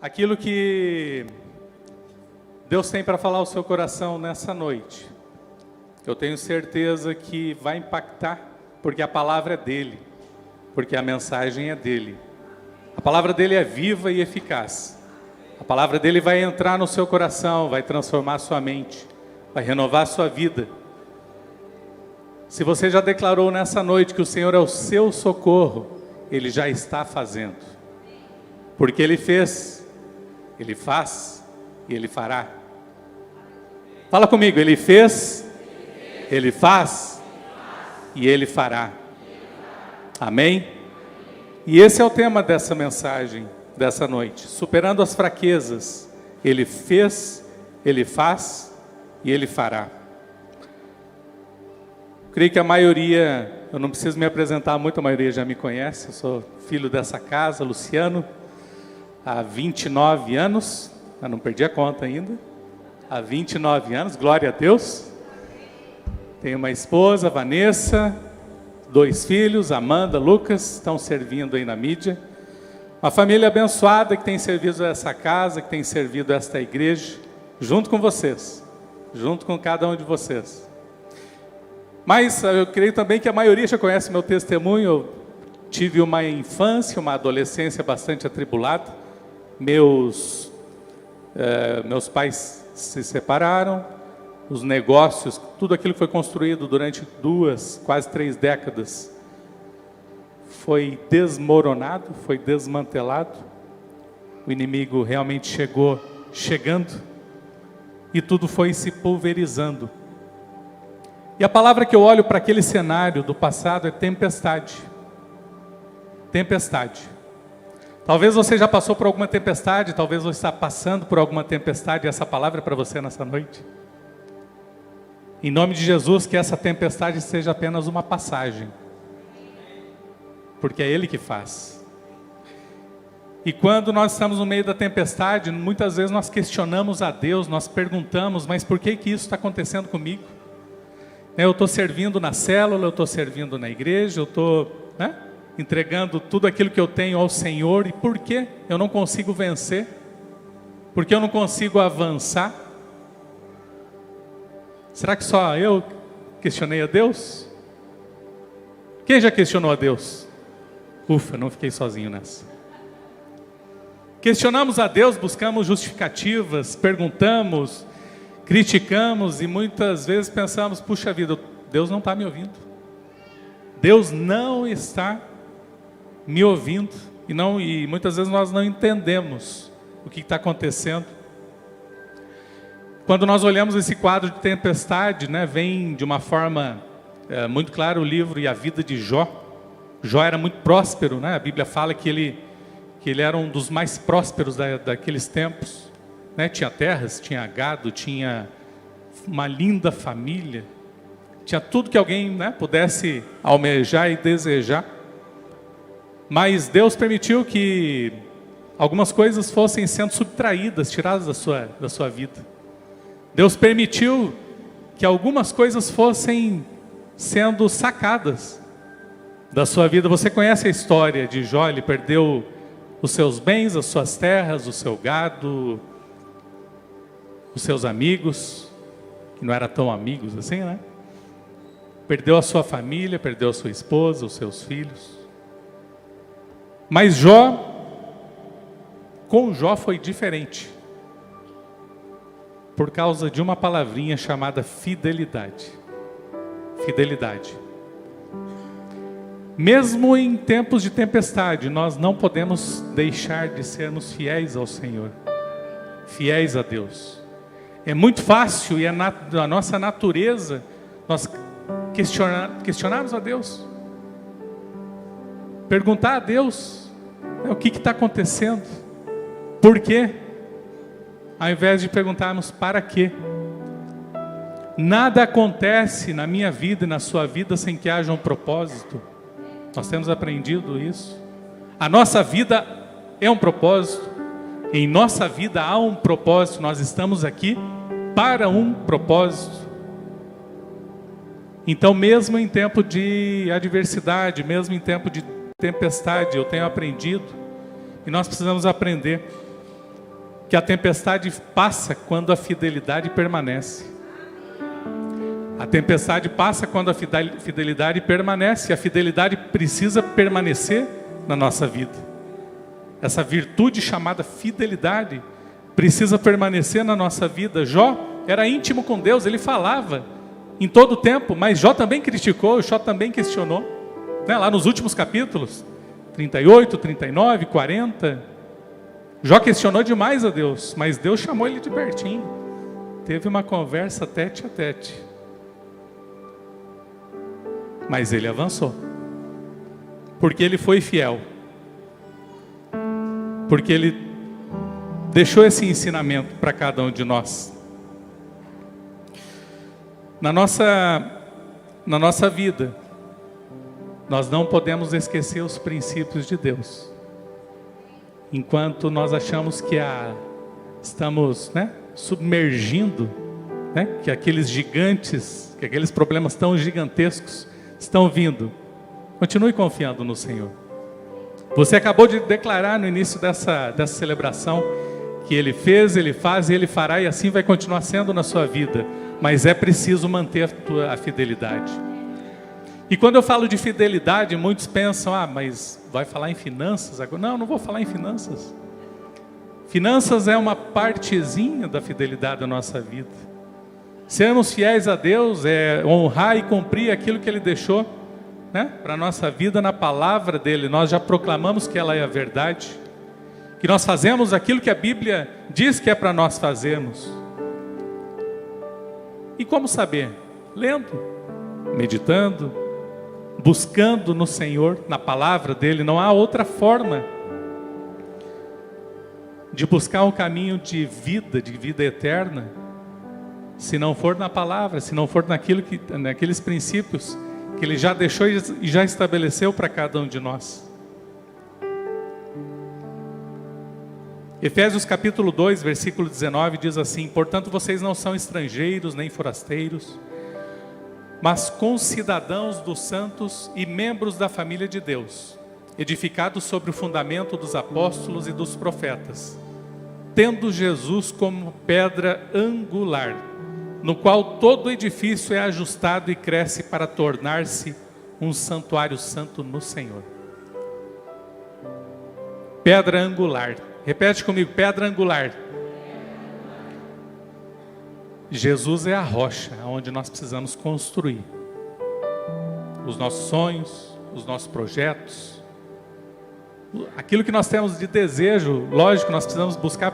aquilo que Deus tem para falar ao seu coração nessa noite. Eu tenho certeza que vai impactar, porque a palavra é dele, porque a mensagem é dele. A palavra dele é viva e eficaz. A palavra dele vai entrar no seu coração, vai transformar sua mente, vai renovar sua vida. Se você já declarou nessa noite que o Senhor é o seu socorro, Ele já está fazendo. Porque Ele fez, Ele faz e Ele fará. Fala comigo, Ele fez, Ele faz e Ele fará. Amém? E esse é o tema dessa mensagem, dessa noite. Superando as fraquezas. Ele fez, Ele faz e Ele fará. Creio que a maioria, eu não preciso me apresentar muito, a maioria já me conhece. Eu sou filho dessa casa, Luciano, há 29 anos. Eu não perdi a conta ainda. Há 29 anos, glória a Deus. Tenho uma esposa, Vanessa, 2 filhos, Amanda, Lucas, estão servindo aí na mídia. Uma família abençoada que tem servido essa casa, que tem servido esta igreja, junto com vocês, junto com cada um de vocês. Mas eu creio também que a maioria já conhece meu testemunho. Eu tive uma infância, uma adolescência bastante atribulada. Meus pais se separaram, os negócios, tudo aquilo que foi construído durante 2, quase 3 décadas, foi desmoronado, foi desmantelado. O inimigo realmente chegando, e tudo foi se pulverizando. E a palavra que eu olho para aquele cenário do passado é tempestade. Tempestade. Talvez você já passou por alguma tempestade, talvez você está passando por alguma tempestade, e essa palavra é para você nessa noite. Em nome de Jesus, que essa tempestade seja apenas uma passagem. Porque é Ele que faz. E quando nós estamos no meio da tempestade, muitas vezes nós questionamos a Deus, nós perguntamos, mas por que isso está acontecendo comigo? Eu estou servindo na célula, eu estou servindo na igreja, eu estou entregando tudo aquilo que eu tenho ao Senhor, e por que eu não consigo vencer? Por que eu não consigo avançar? Será que só eu questionei a Deus? Quem já questionou a Deus? Ufa, não fiquei sozinho nessa. Questionamos a Deus, buscamos justificativas, perguntamos, criticamos e muitas vezes pensamos, puxa vida, Deus não está me ouvindo. Deus não está me ouvindo. E muitas vezes nós não entendemos o que está acontecendo. Quando nós olhamos esse quadro de tempestade, vem de uma forma muito clara o livro e a vida de Jó. Jó era muito próspero, a Bíblia fala que ele era um dos mais prósperos daqueles tempos. Tinha terras, tinha gado, tinha uma linda família, tinha tudo que alguém pudesse almejar e desejar. Mas Deus permitiu que algumas coisas fossem sendo subtraídas, tiradas da sua vida. Deus permitiu que algumas coisas fossem sendo sacadas da sua vida. Você conhece a história de Jó? Ele perdeu os seus bens, as suas terras, o seu gado, os seus amigos, que não eram tão amigos assim, Perdeu a sua família, perdeu a sua esposa, os seus filhos. Mas com Jó foi diferente. Por causa de uma palavrinha chamada fidelidade. Fidelidade. Mesmo em tempos de tempestade, nós não podemos deixar de sermos fiéis ao Senhor. Fiéis a Deus. É muito fácil e é a nossa natureza nós questionarmos a Deus. Perguntar a Deus o que está acontecendo. Por quê? Ao invés de perguntarmos para quê. Nada acontece na minha vida e na sua vida sem que haja um propósito. Nós temos aprendido isso. A nossa vida é um propósito. Em nossa vida há um propósito. Nós estamos aqui para um propósito. Então, mesmo em tempo de adversidade, mesmo em tempo de tempestade, eu tenho aprendido, e nós precisamos aprender, que a tempestade passa quando a fidelidade permanece. A tempestade passa quando a fidelidade permanece. A fidelidade precisa permanecer na nossa vida. Essa virtude chamada fidelidade precisa permanecer na nossa vida. Jó era íntimo com Deus, ele falava em todo o tempo, mas Jó também criticou, Jó também questionou, né? Lá nos últimos capítulos, 38, 39, 40, Jó questionou demais a Deus, mas Deus chamou ele de pertinho. Teve uma conversa tete a tete. Mas ele avançou. Porque ele foi fiel. Porque ele deixou esse ensinamento para cada um de nós. Na nossa vida, nós não podemos esquecer os princípios de Deus. Enquanto nós achamos que estamos, submergindo, que aqueles gigantes, que aqueles problemas tão gigantescos estão vindo, continue confiando no Senhor. Você acabou de declarar no início dessa celebração que Ele fez, Ele faz e Ele fará, e assim vai continuar sendo na sua vida. Mas é preciso manter a fidelidade. E quando eu falo de fidelidade, muitos pensam, mas vai falar em finanças agora? Não vou falar em finanças. Finanças é uma partezinha da fidelidade da nossa vida. Sermos fiéis a Deus é honrar e cumprir aquilo que Ele deixou, para a nossa vida na palavra dEle. Nós já proclamamos que ela é a verdade, que nós fazemos aquilo que a Bíblia diz que é para nós fazermos. E como saber? Lendo, meditando, buscando no Senhor, na palavra dEle. Não há outra forma de buscar um caminho de vida eterna, se não for na palavra, se não for naqueles princípios que Ele já deixou e já estabeleceu para cada um de nós. Efésios capítulo 2, versículo 19 diz assim: portanto vocês não são estrangeiros nem forasteiros, mas concidadãos dos santos e membros da família de Deus, edificados sobre o fundamento dos apóstolos e dos profetas, tendo Jesus como pedra angular, no qual todo edifício é ajustado e cresce para tornar-se um santuário santo no Senhor. Pedra angular. Repete comigo, pedra angular. Jesus é a rocha onde nós precisamos construir os nossos sonhos, os nossos projetos, aquilo que nós temos de desejo. Lógico, nós precisamos buscar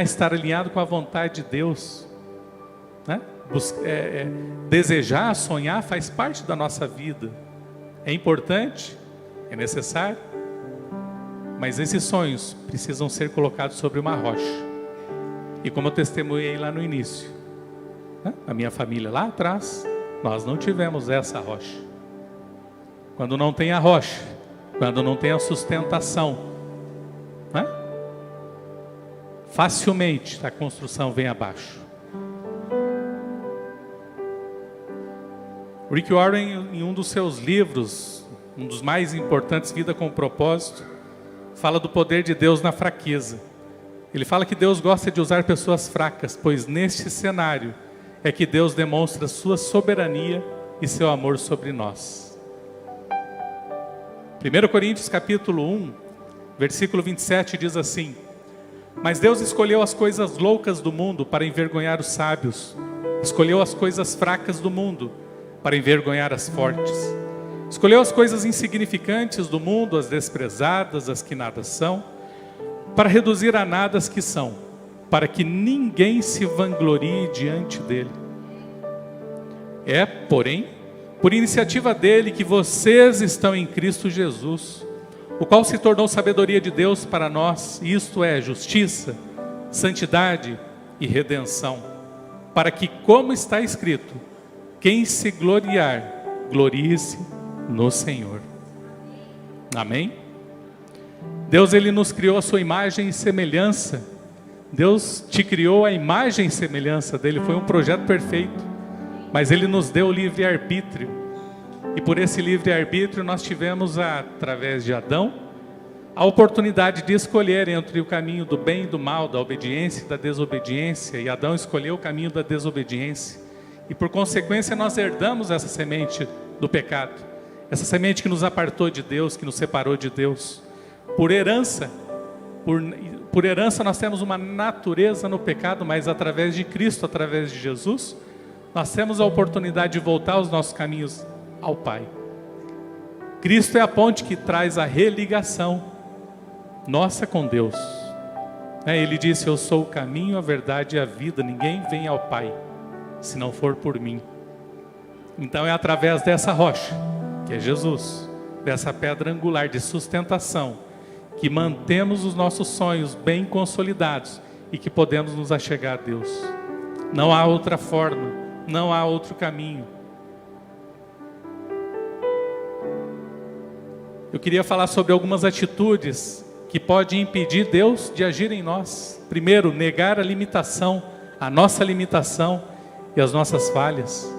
estar alinhado com a vontade de Deus. Desejar, sonhar faz parte da nossa vida. É importante, é necessário, mas esses sonhos precisam ser colocados sobre uma rocha. E como eu testemunhei lá no início, a minha família lá atrás, nós não tivemos essa rocha. Quando não tem a rocha, quando não tem a sustentação, facilmente a construção vem abaixo. Rick Warren, em um dos seus livros, um dos mais importantes, Vida com Propósito, fala do poder de Deus na fraqueza. Ele fala que Deus gosta de usar pessoas fracas, pois neste cenário é que Deus demonstra sua soberania e seu amor sobre nós. 1 Coríntios capítulo 1, versículo 27 diz assim: mas Deus escolheu as coisas loucas do mundo para envergonhar os sábios, escolheu as coisas fracas do mundo para envergonhar as fortes, escolheu as coisas insignificantes do mundo, as desprezadas, as que nada são, para reduzir a nada as que são, para que ninguém se vanglorie diante dele. É, porém, por iniciativa dele que vocês estão em Cristo Jesus, o qual se tornou sabedoria de Deus para nós, isto é, justiça, santidade e redenção, para que, como está escrito, quem se gloriar, glorie-se no Senhor. Amém? Deus, Ele nos criou a sua imagem e semelhança. Deus te criou a imagem e semelhança dele. Foi um projeto perfeito, mas Ele nos deu o livre-arbítrio. E por esse livre-arbítrio nós tivemos, através de Adão, a oportunidade de escolher entre o caminho do bem e do mal, da obediência e da desobediência, e Adão escolheu o caminho da desobediência, e por consequência nós herdamos essa semente do pecado, essa semente que nos apartou de Deus, que nos separou de Deus. Por herança nós temos uma natureza no pecado, mas através de Cristo, através de Jesus, nós temos a oportunidade de voltar aos nossos caminhos ao Pai. Cristo é a ponte que traz a religação nossa com Deus. Ele disse: eu sou o caminho, a verdade e a vida, ninguém vem ao Pai se não for por mim. Então é através dessa rocha, que é Jesus, dessa pedra angular de sustentação, que mantemos os nossos sonhos bem consolidados e que podemos nos achegar a Deus. Não há outra forma, não há outro caminho. Eu queria falar sobre algumas atitudes que podem impedir Deus de agir em nós. Primeiro, negar a limitação, a nossa limitação e as nossas falhas.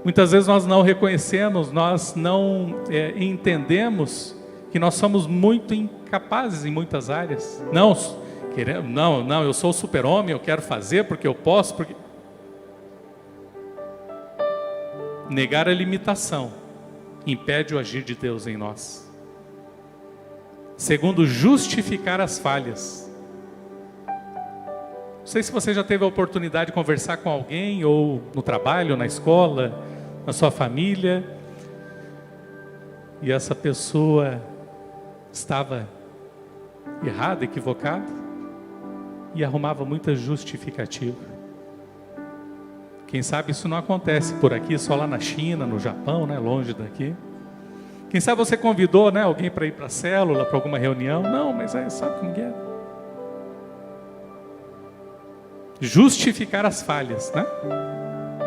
Muitas vezes nós não reconhecemos, nós não entendemos que nós somos muito incapazes em muitas áreas. Não, eu sou o super-homem, eu quero fazer porque eu posso. Negar a limitação impede o agir de Deus em nós. Segundo, justificar as falhas. Não sei se você já teve a oportunidade de conversar com alguém, ou no trabalho, ou na escola, na sua família, e essa pessoa estava errada, equivocada, e arrumava muita justificativa. Quem sabe isso não acontece por aqui, só lá na China, no Japão, né, longe daqui. Quem sabe você convidou, né, alguém para ir para a célula, para alguma reunião. Não, mas sabe como que é? Justificar as falhas, né?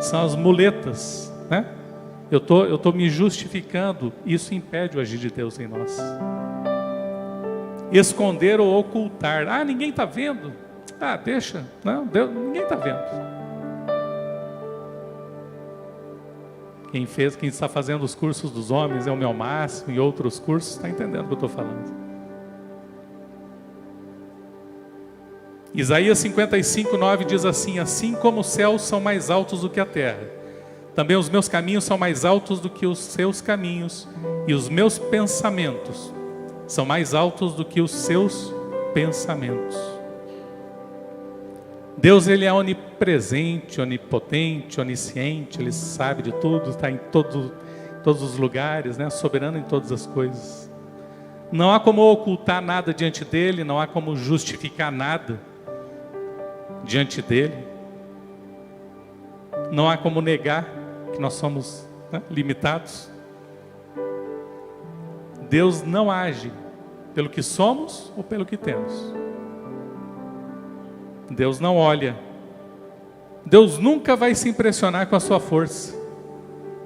São as muletas, né? Eu tô me justificando, isso impede o agir de Deus em nós. Esconder ou ocultar. Ah, ninguém está vendo. Ah, deixa. Não, Deus, ninguém está vendo. Quem está fazendo os cursos dos homens é o meu máximo e outros cursos, está entendendo o que eu estou falando. Isaías 55:9 diz assim: assim como os céus são mais altos do que a terra, também os meus caminhos são mais altos do que os seus caminhos, e os meus pensamentos são mais altos do que os seus pensamentos. Deus, Ele é onipresente, onipotente, onisciente, Ele sabe de tudo, está em todos os lugares, né? Soberano em todas as coisas. Não há como ocultar nada diante dEle, não há como justificar nada diante dEle. Não há como negar que nós somos, né, limitados. Deus não age pelo que somos ou pelo que temos. Deus não olha. Deus nunca vai se impressionar com a sua força.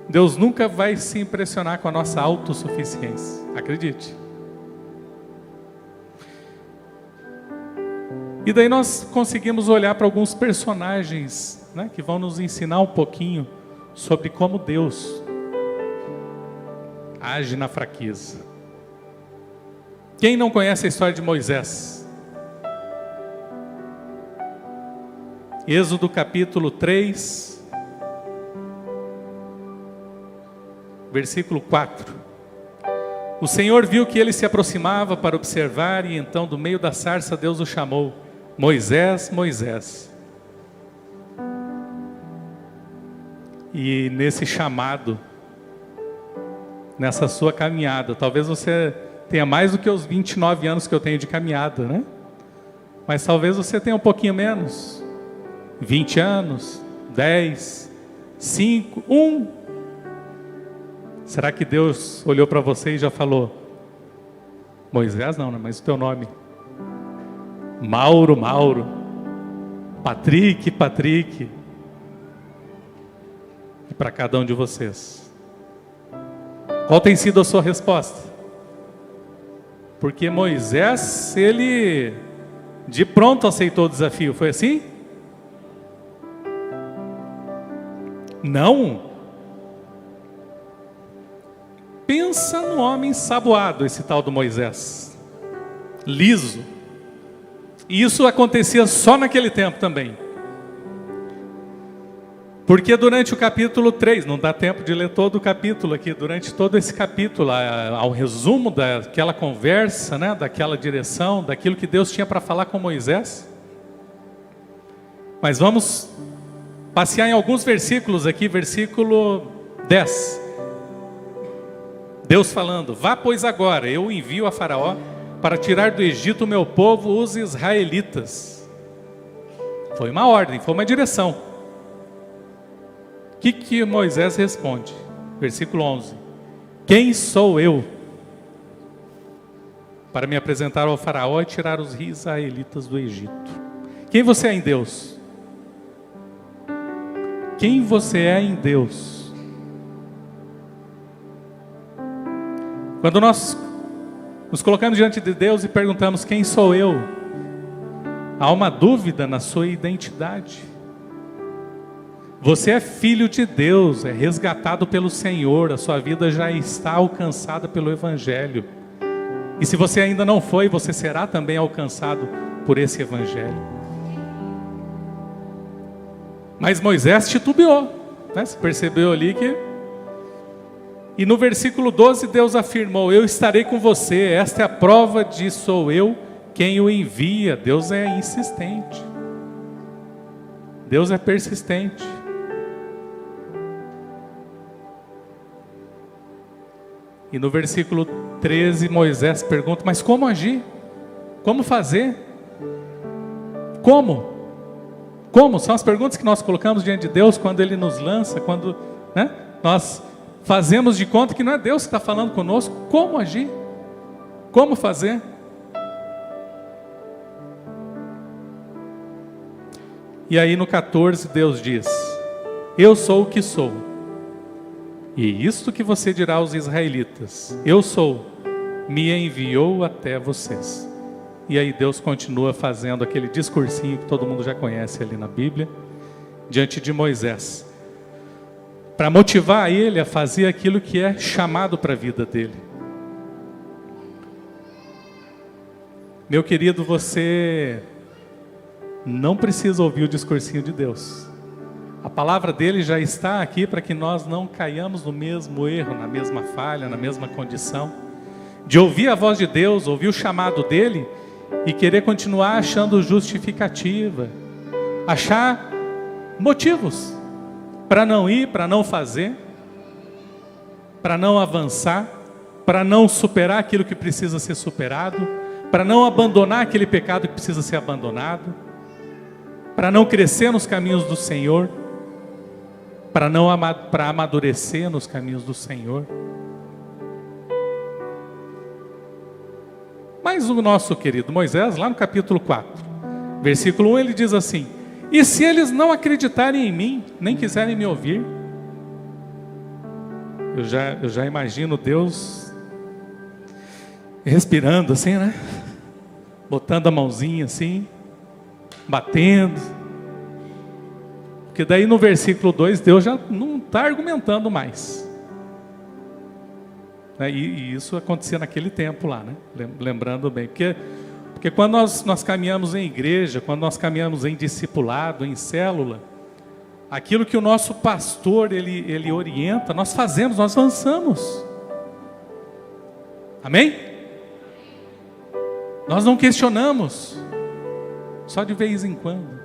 Deus nunca vai se impressionar com a nossa autossuficiência. Acredite. E daí nós conseguimos olhar para alguns personagens, né, que vão nos ensinar um pouquinho sobre como Deus age na fraqueza. Quem não conhece a história de Moisés? Êxodo capítulo 3, versículo 4. O Senhor viu que ele se aproximava para observar, e então do meio da sarça Deus o chamou: Moisés, Moisés. E nesse chamado, nessa sua caminhada, talvez você tenha mais do que os 29 anos que eu tenho de caminhada, né? Mas talvez você tenha um pouquinho menos. 20 anos, 10, 5, 1. Será que Deus olhou para você e já falou: Moisés não, né? Mas o teu nome? Mauro, Mauro. Patrick, Patrick. E para cada um de vocês, qual tem sido a sua resposta? Porque Moisés, ele de pronto aceitou o desafio, foi assim? Não. Pensa no homem ensaboado, esse tal do Moisés. liso. E isso acontecia só naquele tempo também. Porque durante o capítulo 3, não dá tempo de ler todo o capítulo aqui, durante todo esse capítulo, ao resumo daquela conversa, né, daquela direção, daquilo que Deus tinha para falar com Moisés. Mas vamos passear em alguns versículos aqui, versículo 10. Deus falando: vá pois agora, eu envio a Faraó para tirar do Egito o meu povo, os israelitas. Foi uma ordem, foi uma direção. O que Moisés responde? Versículo 11. Quem sou eu para me apresentar ao Faraó e tirar os israelitas do Egito? Quem você é em Deus? Quem você é em Deus? Quando nós nos colocamos diante de Deus e perguntamos quem sou eu, há uma dúvida na sua identidade. Você é filho de Deus, é resgatado pelo Senhor, a sua vida já está alcançada pelo Evangelho. E se você ainda não foi, você será também alcançado por esse Evangelho. Mas Moisés titubeou, né? Você percebeu ali que... E no versículo 12 Deus afirmou: eu estarei com você, esta é a prova de sou eu quem o envia. Deus é insistente. Deus é persistente. E no versículo 13 Moisés pergunta: mas como agir? Como fazer? Como? Como? São as perguntas que nós colocamos diante de Deus quando Ele nos lança, quando, né, nós fazemos de conta que não é Deus que está falando conosco. Como agir? Como fazer? E aí no 14 Deus diz: eu sou o que sou. E isto que você dirá aos israelitas: eu sou, me enviou até vocês. E aí Deus continua fazendo aquele discursinho que todo mundo já conhece ali na Bíblia, diante de Moisés, para motivar ele a fazer aquilo que é chamado para a vida dele. Meu querido, você não precisa ouvir o discursinho de Deus. A palavra dele já está aqui para que nós não caiamos no mesmo erro, na mesma falha, na mesma condição de ouvir a voz de Deus, ouvir o chamado dele e querer continuar achando justificativa, achar motivos para não ir, para não fazer, para não avançar, para não superar aquilo que precisa ser superado, para não abandonar aquele pecado que precisa ser abandonado, para não crescer nos caminhos do Senhor, para amadurecer nos caminhos do Senhor. Mas o nosso querido Moisés, lá no capítulo 4, versículo 1, ele diz assim: e se eles não acreditarem em mim, nem quiserem me ouvir? Eu já imagino Deus respirando assim, né? Botando a mãozinha assim, batendo. Porque daí no versículo 2, Deus já não está argumentando mais. E isso acontecia naquele tempo lá, né? Lembrando bem. Porque quando nós caminhamos em igreja, quando nós caminhamos em discipulado, em célula, aquilo que o nosso pastor ele orienta, nós fazemos, nós avançamos. Amém? Nós não questionamos, só de vez em quando.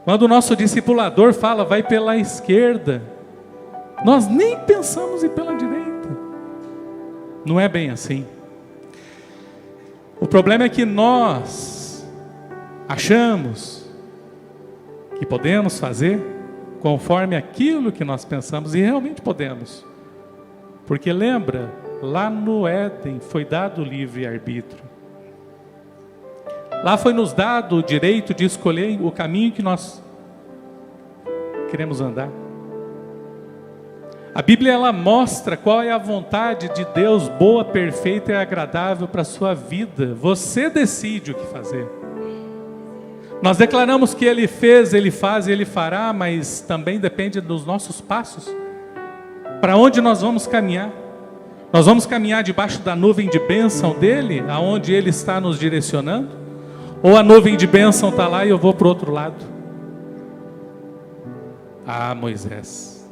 Quando o nosso discipulador fala, vai pela esquerda, nós nem pensamos em ir pela direita. Não é bem assim. O problema é que nós achamos que podemos fazer conforme aquilo que nós pensamos, e realmente podemos. Porque lembra, lá no Éden foi dado o livre-arbítrio. Lá foi nos dado o direito de escolher o caminho que nós queremos andar. A Bíblia, ela mostra qual é a vontade de Deus, boa, perfeita e agradável para a sua vida. Você decide o que fazer. Nós declaramos que Ele fez, Ele faz e Ele fará, mas também depende dos nossos passos. Para onde nós vamos caminhar? Nós vamos caminhar debaixo da nuvem de bênção dele, aonde ele está nos direcionando? Ou a nuvem de bênção está lá e eu vou para o outro lado? Ah, Moisés.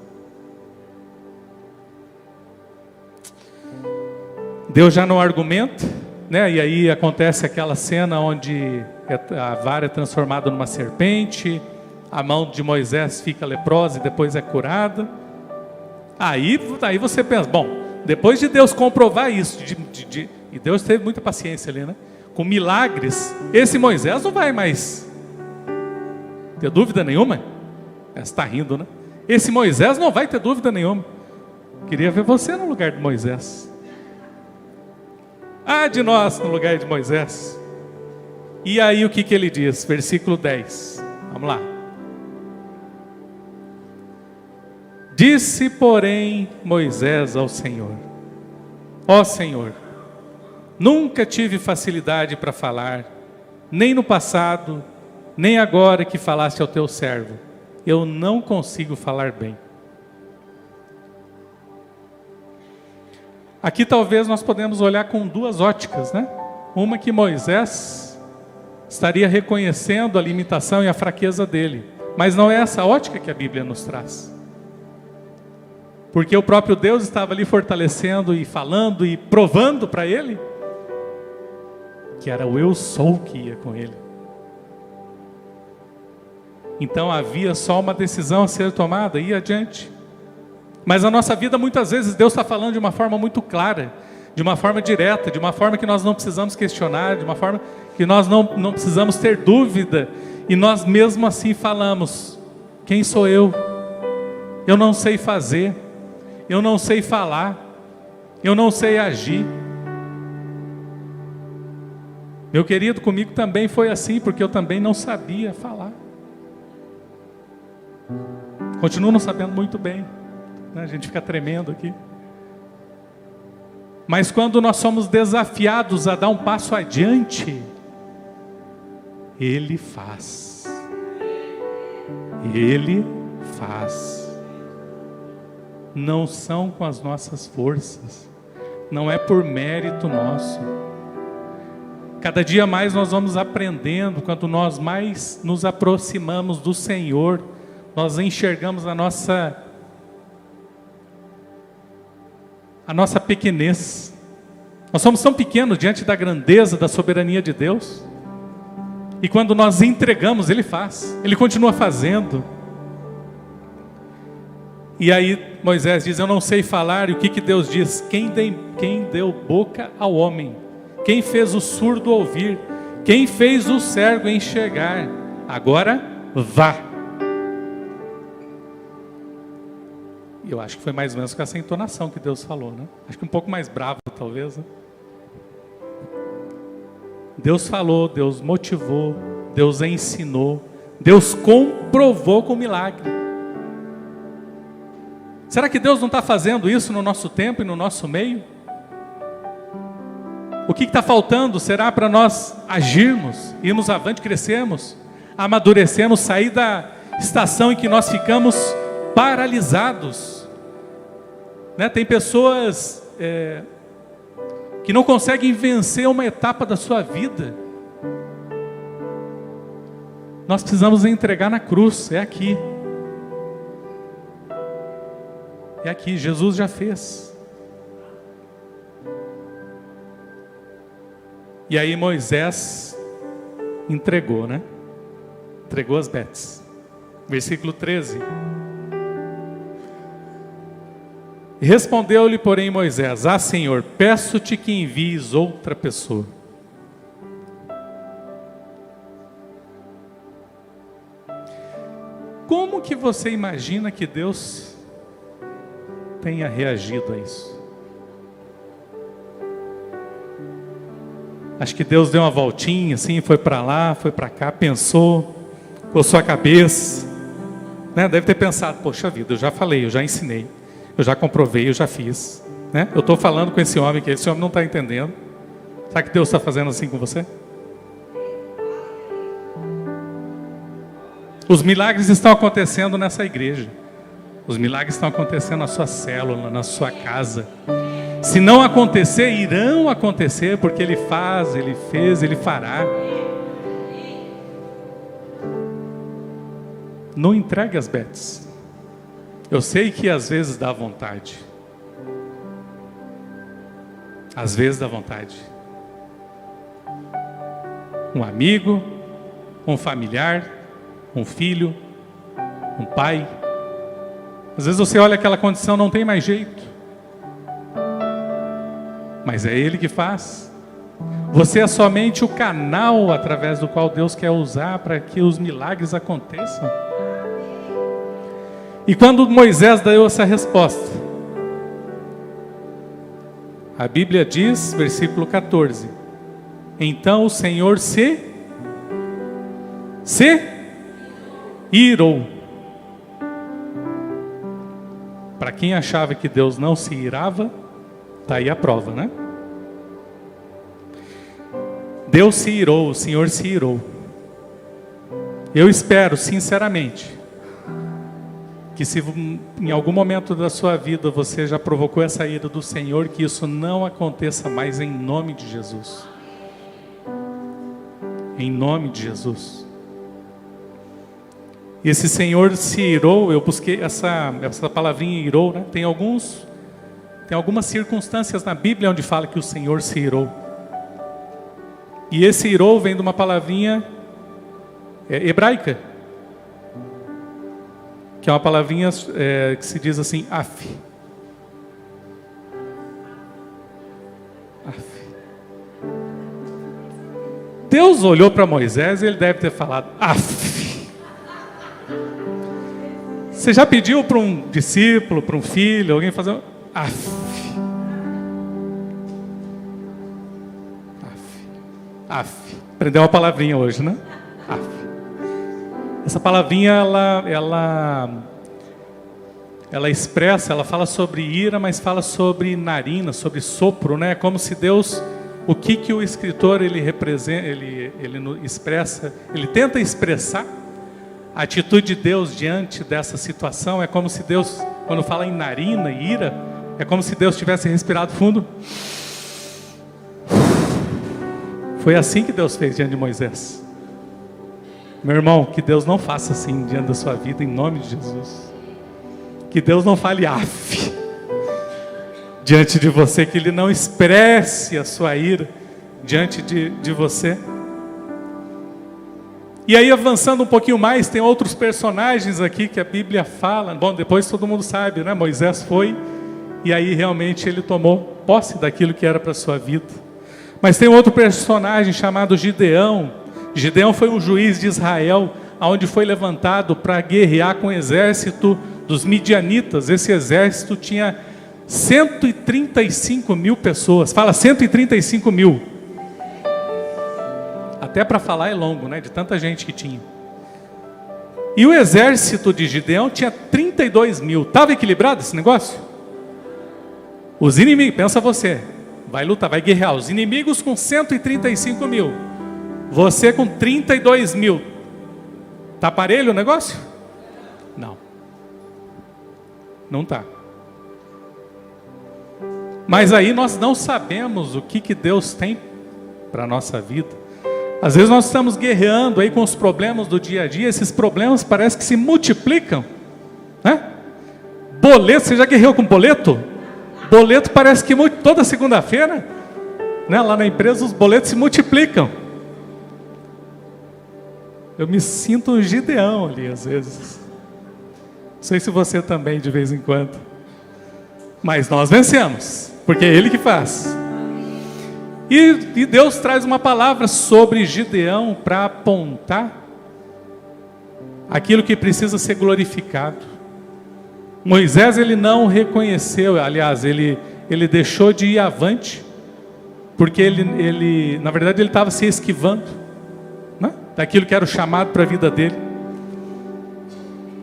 Deus já não argumenta, né? E aí acontece aquela cena onde a vara é transformada numa serpente, a mão de Moisés fica leprosa e depois é curada. Aí você pensa, bom, depois de Deus comprovar isso, e Deus teve muita paciência ali, né? Com milagres, esse Moisés não vai mais ter dúvida nenhuma. Você está rindo, né? Esse Moisés não vai ter dúvida nenhuma. Queria ver você no lugar de Moisés. Ah, de nós no lugar de Moisés. E aí o que ele diz? Versículo 10. Vamos lá. Disse, porém, Moisés ao Senhor: ó Senhor, nunca tive facilidade para falar, nem no passado, nem agora que falaste ao teu servo. Eu não consigo falar bem. Aqui talvez nós podemos olhar com duas óticas, né? Uma que Moisés estaria reconhecendo a limitação e a fraqueza dele. Mas não é essa ótica que a Bíblia nos traz. Porque o próprio Deus estava ali fortalecendo e falando e provando para ele que era o eu sou que ia com ele. Então havia só uma decisão a ser tomada, ir adiante. Mas na nossa vida muitas vezes Deus está falando de uma forma muito clara, de uma forma direta, de uma forma que nós não precisamos questionar, de uma forma que nós não precisamos ter dúvida. E nós mesmo assim falamos: quem sou eu? Eu não sei fazer. Eu não sei falar, eu não sei agir. Meu querido, comigo também foi assim, porque eu também não sabia falar. Continuo não sabendo muito bem, né? A gente fica tremendo aqui. Mas quando nós somos desafiados a dar um passo adiante, Ele faz. Ele faz. Não são com as nossas forças, não é por mérito nosso. Cada dia mais nós vamos aprendendo, quanto nós mais nos aproximamos do Senhor, nós enxergamos a nossa pequenez. Nós somos tão pequenos diante da grandeza, da soberania de Deus. E quando nós entregamos, Ele faz, Ele continua fazendo. E aí Moisés diz: eu não sei falar. E o que Deus diz? Quem deu boca ao homem? Quem fez o surdo ouvir? Quem fez o cego enxergar? Agora vá. E eu acho que foi mais ou menos com essa entonação que Deus falou, né? Acho que um pouco mais bravo talvez, né? Deus falou, Deus motivou, Deus ensinou, Deus comprovou com milagre. Será que Deus não está fazendo isso no nosso tempo e no nosso meio? O que está faltando será para nós agirmos, irmos avante, crescermos, amadurecermos, sair da estação em que nós ficamos paralisados, né? Tem pessoas que não conseguem vencer uma etapa da sua vida. Nós precisamos entregar na cruz, é aqui. É aqui, Jesus já fez. E aí Moisés entregou, né? Entregou as betes. Versículo 13. Respondeu-lhe, porém, Moisés: ah, Senhor, peço-te que envies outra pessoa. Como que você imagina que Deus tenha reagido a isso? Acho que Deus deu uma voltinha assim, foi para lá, foi para cá, pensou, coçou a cabeça, né? Deve ter pensado: poxa vida, eu já falei, eu já ensinei, eu já comprovei, eu já fiz, né? Eu estou falando com esse homem, que esse homem não está entendendo. Sabe que Deus está fazendo assim com você? Os milagres estão acontecendo nessa igreja. Os milagres estão acontecendo na sua célula, na sua casa. Se não acontecer, irão acontecer, porque Ele faz, Ele fez, Ele fará. Não entregue as bets. Eu sei que às vezes dá vontade. Às vezes dá vontade. Um amigo, um familiar, um filho, um pai. Às vezes você olha aquela condição, não tem mais jeito. Mas é Ele que faz. Você é somente o canal através do qual Deus quer usar para que os milagres aconteçam. E quando Moisés deu essa resposta, a Bíblia diz, versículo 14: então o Senhor se irou. Para quem achava que Deus não se irava, está aí a prova, né? Deus se irou, o Senhor se irou. Eu espero, sinceramente, que se em algum momento da sua vida você já provocou essa ira do Senhor, que isso não aconteça mais em nome de Jesus. Em nome de Jesus. E esse Senhor se irou, eu busquei essa palavrinha irou, né? Tem algumas circunstâncias na Bíblia onde fala que o Senhor se irou. E esse irou vem de uma palavrinha hebraica, que é uma palavrinha que se diz assim, af. Deus olhou para Moisés e ele deve ter falado, af. Você já pediu para um discípulo, para um filho, alguém fazer af? Af. Aprendeu uma palavrinha hoje, né? Af. Essa palavrinha, ela expressa, ela fala sobre ira, mas fala sobre narina, sobre sopro, né? Como se Deus, o que o escritor ele representa, ele expressa, ele tenta expressar a atitude de Deus diante dessa situação. É como se Deus, quando fala em narina e ira, é como se Deus tivesse respirado fundo. Foi assim que Deus fez diante de Moisés. Meu irmão, que Deus não faça assim diante da sua vida, em nome de Jesus. Que Deus não fale af diante de você, que Ele não expresse a sua ira diante de você. E aí, avançando um pouquinho mais, tem outros personagens aqui que a Bíblia fala. Bom, depois todo mundo sabe, né? Moisés foi, e aí realmente ele tomou posse daquilo que era para a sua vida. Mas tem outro personagem chamado Gideão. Gideão foi um juiz de Israel, onde foi levantado para guerrear com o exército dos midianitas. Esse exército tinha 135 mil pessoas. Fala 135 mil. Até para falar é longo, né? De tanta gente que tinha. E o exército de Gideão tinha 32 mil. Estava equilibrado esse negócio? Os inimigos, pensa você, vai lutar, vai guerrear. Os inimigos com 135 mil. Você com 32 mil. Está parelho o negócio? Não. Não está. Mas aí nós não sabemos o que Deus tem para a nossa vida. Às vezes nós estamos guerreando aí com os problemas do dia a dia. Esses problemas parece que se multiplicam, né? Boleto, você já guerreou com boleto? Boleto parece que toda segunda-feira, né, lá na empresa os boletos se multiplicam. Eu me sinto um Gideão ali às vezes. Não sei se você também de vez em quando. Mas nós vencemos, porque é Ele que faz. E Deus traz uma palavra sobre Gideão para apontar aquilo que precisa ser glorificado. Moisés, ele não reconheceu, aliás, ele deixou de ir avante, porque ele na verdade ele estava se esquivando, né, daquilo que era o chamado para a vida dele.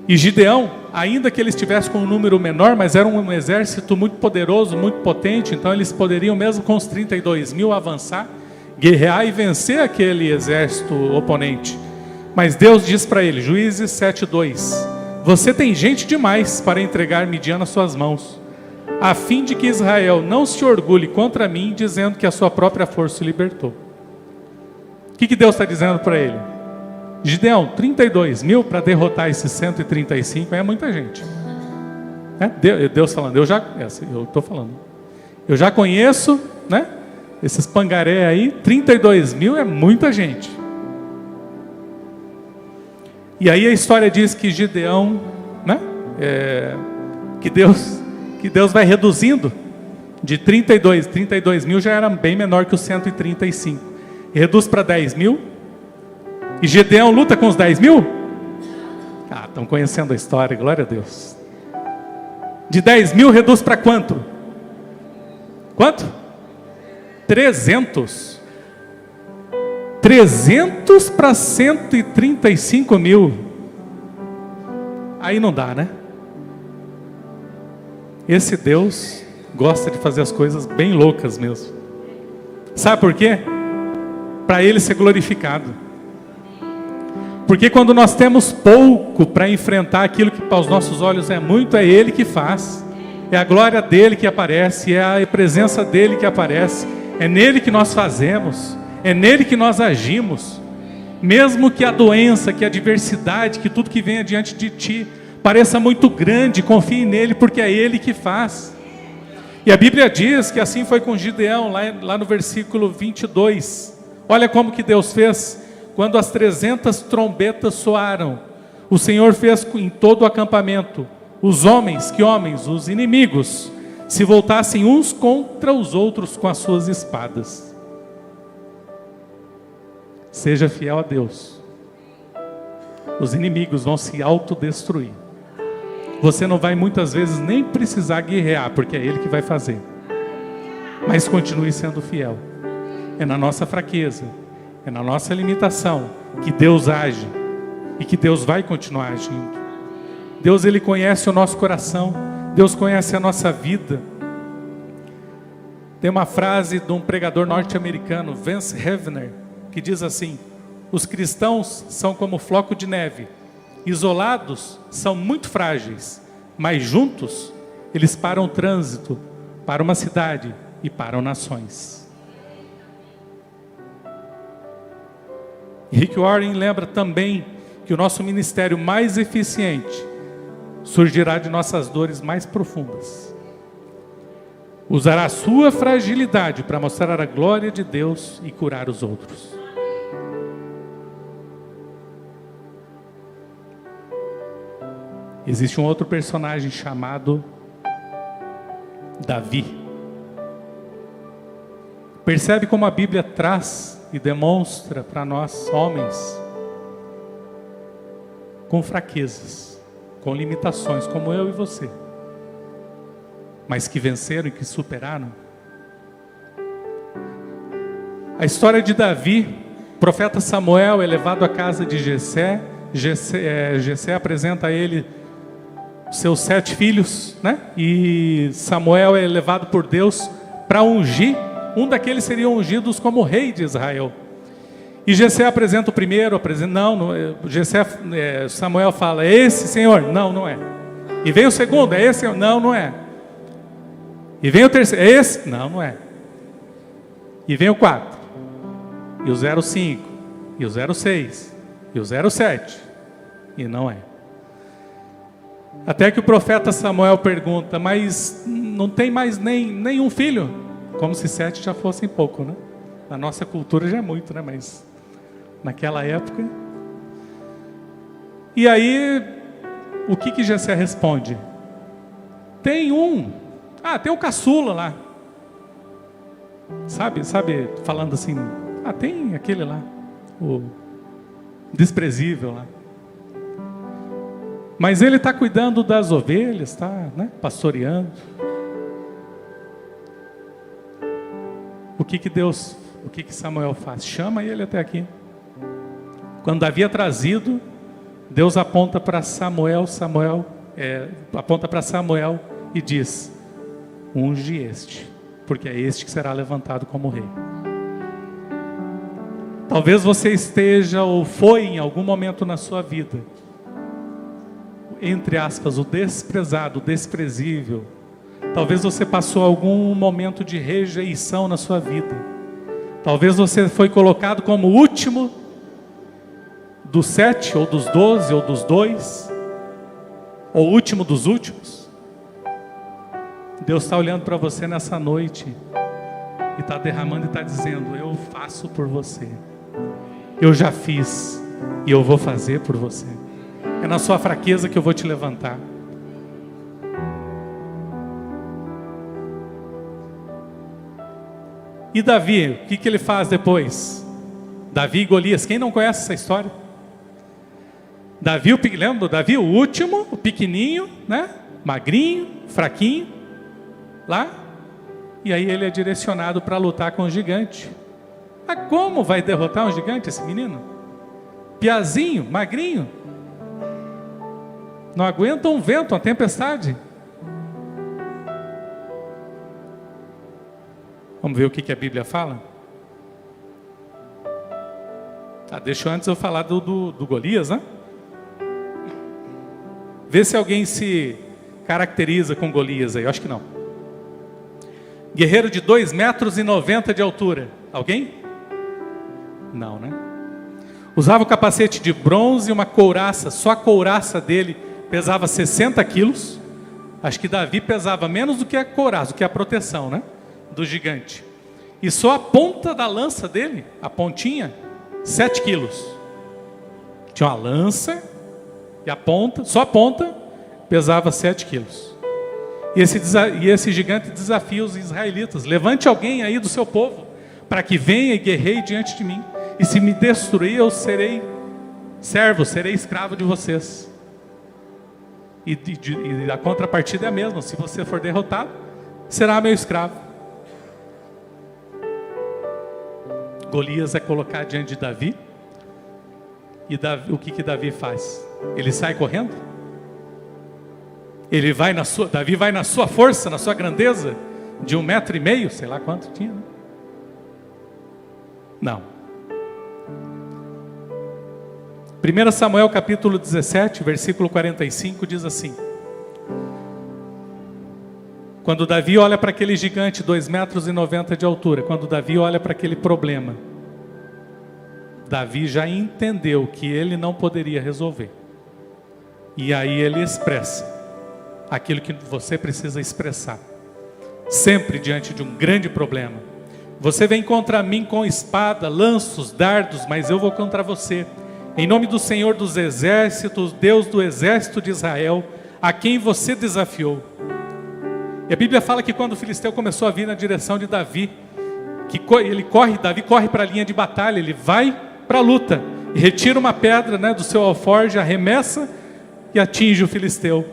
E Gideão, ainda que ele estivesse com um número menor, mas era um exército muito poderoso, muito potente, então eles poderiam mesmo com os 32 mil avançar, guerrear e vencer aquele exército oponente. Mas Deus diz para ele, Juízes 7:2, você tem gente demais para entregar Midian nas suas mãos. a fim de que Israel não se orgulhe contra mim, dizendo que a sua própria força o libertou. O que Deus está dizendo para ele? Gideão, 32 mil para derrotar esses 135 é muita gente. Deus falando, eu estou falando. Eu já conheço, né? Esses pangaré aí, 32 mil é muita gente. E aí a história diz que Gideão, né? Que Deus vai reduzindo de 32 mil já era bem menor que os 135. E reduz para 10 mil. E Gideão luta com os 10 mil? Estão conhecendo a história, glória a Deus. De 10 mil reduz para quanto? Quanto? 300. 300 para 135 mil. Aí não dá, né? Esse Deus gosta de fazer as coisas bem loucas mesmo. Sabe por quê? Para Ele ser glorificado. Porque quando nós temos pouco para enfrentar aquilo que para os nossos olhos é muito, é Ele que faz. É a glória dEle que aparece, é a presença dEle que aparece. É nele que nós fazemos, é nele que nós agimos. Mesmo que a doença, que a adversidade, que tudo que venha diante de ti pareça muito grande, confie nele, porque é ele que faz. E a Bíblia diz que assim foi com Gideão, lá no versículo 22. Olha como que Deus fez. Quando as 300 trombetas soaram, o Senhor fez em todo o acampamento, os homens, os inimigos, se voltassem uns contra os outros com as suas espadas. Seja fiel a Deus. Os inimigos vão se autodestruir. Você não vai muitas vezes nem precisar guerrear, porque é Ele que vai fazer. Mas continue sendo fiel. É na nossa fraqueza, é na nossa limitação que Deus age e que Deus vai continuar agindo. Deus, Ele conhece o nosso coração, Deus conhece a nossa vida. Tem uma frase de um pregador norte-americano, Vance Havner, que diz assim: os cristãos são como floco de neve, isolados são muito frágeis, mas juntos eles param o trânsito, para uma cidade e param nações. Rick Warren lembra também que o nosso ministério mais eficiente surgirá de nossas dores mais profundas. Usará a sua fragilidade para mostrar a glória de Deus e curar os outros. Existe um outro personagem chamado Davi. Percebe como a Bíblia traz e demonstra para nós, homens, com fraquezas, com limitações, como eu e você, mas que venceram e que superaram. A história de Davi, o profeta Samuel é levado à casa de Jessé. Jessé apresenta a ele seus 7 filhos, né? E Samuel é levado por Deus para ungir. Um daqueles seriam ungidos como rei de Israel. E Jessé apresenta o primeiro, Samuel fala: é esse, Senhor? Não, não é. E vem o segundo: é esse? Não, não é. E vem o terceiro: é esse? Não, não é. E vem o 4, e o 05, e o 06, e o 07, e não é. Até que o profeta Samuel pergunta: mas não tem mais nenhum filho? Como se 7 já fossem pouco, né? Na nossa cultura já é muito, né? Mas naquela época. E aí, o que Jessé responde? Tem um. Tem um caçula lá. Sabe, falando assim, tem aquele lá, o desprezível lá. Mas ele está cuidando das ovelhas, está, né, pastoreando. O que Samuel faz? Chama ele até aqui. Quando Davi é trazido, Deus aponta para Samuel, aponta para Samuel e diz: unge este, porque é este que será levantado como rei. Talvez você esteja ou foi em algum momento na sua vida, entre aspas, o desprezado, o desprezível, Talvez você passou algum momento de rejeição na sua vida. Talvez você foi colocado como o último dos 7, ou dos 12, ou dos 2, ou o último dos últimos. Deus está olhando para você nessa noite e está derramando e está dizendo: eu faço por você, eu já fiz e eu vou fazer por você. É na sua fraqueza que eu vou te levantar. E Davi, o que ele faz depois? Davi e Golias, quem não conhece essa história? Davi, lembra do Davi? O último, o pequenininho, né? Magrinho, fraquinho, lá. E aí ele é direcionado para lutar com o gigante. Mas como vai derrotar um gigante esse menino? Piazinho, magrinho. Não aguenta um vento, uma tempestade. Vamos ver o que a Bíblia fala? Deixa antes eu falar do Golias, né? Vê se alguém se caracteriza com Golias aí, eu acho que não. Guerreiro de 2,90 metros de altura. Alguém? Não, né? Usava o capacete de bronze e uma couraça. Só a couraça dele pesava 60 quilos. Acho que Davi pesava menos do que a couraça, do que a proteção, né? Do gigante. E só a ponta da lança dele, a pontinha, 7 quilos. Tinha uma lança e a ponta, só a ponta, pesava 7 quilos. E esse gigante desafia os israelitas: levante alguém aí do seu povo, para que venha e guerreie diante de mim. E se me destruir, eu serei servo, serei escravo de vocês. E a contrapartida é a mesma: se você for derrotado, será meu escravo. Golias é colocado diante de Davi. E Davi, o que Davi faz? Ele sai correndo? Davi vai na sua força, na sua grandeza, de 1,5 metro, sei lá quanto tinha, né? Não. 1 Samuel capítulo 17, versículo 45, diz assim: quando Davi olha para aquele gigante, 2,90 metros de altura, quando Davi olha para aquele problema, Davi já entendeu que ele não poderia resolver. E aí ele expressa aquilo que você precisa expressar. Sempre diante de um grande problema: você vem contra mim com espada, lanços, dardos, mas eu vou contra você, em nome do Senhor dos exércitos, Deus do exército de Israel, a quem você desafiou. E a Bíblia fala que quando o filisteu começou a vir na direção de Davi, Davi corre para a linha de batalha, ele vai para a luta, e retira uma pedra, né, do seu alforje, arremessa e atinge o filisteu.